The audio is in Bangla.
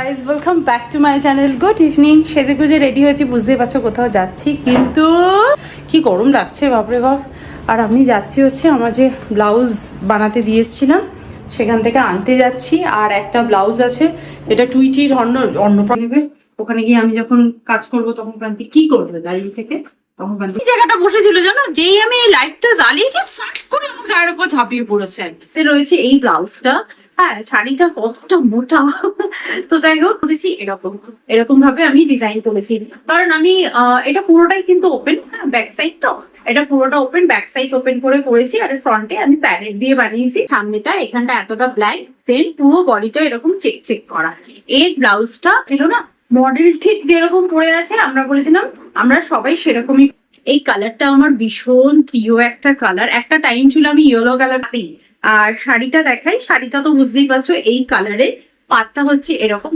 Guys welcome back to my channel. Good evening. সেজে গুজে রেডি হয়েছি, বুঝতেই পারছো কোথাও যাচ্ছি, কিন্তু কি গরম লাগছে বাপরে বাপ। আর আমি যাচ্ছি হচ্ছে আমার যে ব্লাউজ বানাতে দিয়ে এসেছিলাম সেখান থেকে আনতে যাচ্ছি। আর একটা ব্লাউজ আছে যেটা টুইটির অন্য নেবে, ওখানে গিয়ে আমি যখন কাজ করব তখন প্রান্তি কি করবে দাঁড়িয়ে থেকে, তখন প্রান্তি এই জায়গাটা বসেছিল জানো, যেই আমি এই লাইটটা জ্বালিয়েছি সাট করে আমার গায়ের উপর ঝাঁপিয়ে পড়েছে। রয়েছে এই ব্লাউজটা, হ্যাঁ শাড়িটা কতটা মোটা। তো যাই হোক করেছি এরকম এরকম ভাবে আমি ডিজাইন করেছি, কারণ আমি এটা পুরোটাই কিন্তু ওপেন, হ্যাঁ ব্যাক সাইড তো এটা পুরোটা ওপেন, ব্যাক সাইড ওপেন করে করেছি। আর ফ্রন্টে আমি প্যারেট দিয়ে বানিয়েছি, সামনেটা এখানটা এতটা ব্ল্যাক, দেন পুরো বডিটা এরকম চেক চেক করা। এর ব্লাউজটা ছিল না মডেল ঠিক যেরকম পরে আছে, আমরা বলেছিলাম আমরা সবাই সেরকমই। এই কালারটা আমার ভীষণ প্রিয় একটা কালার, একটা টাইম ছিল আমি ইয়েলো কালার দিই। আর শাড়িটা দেখাই, শাড়িটা তো বুঝতেই পারছো এই কালারে, পাতটা হচ্ছে এরকম।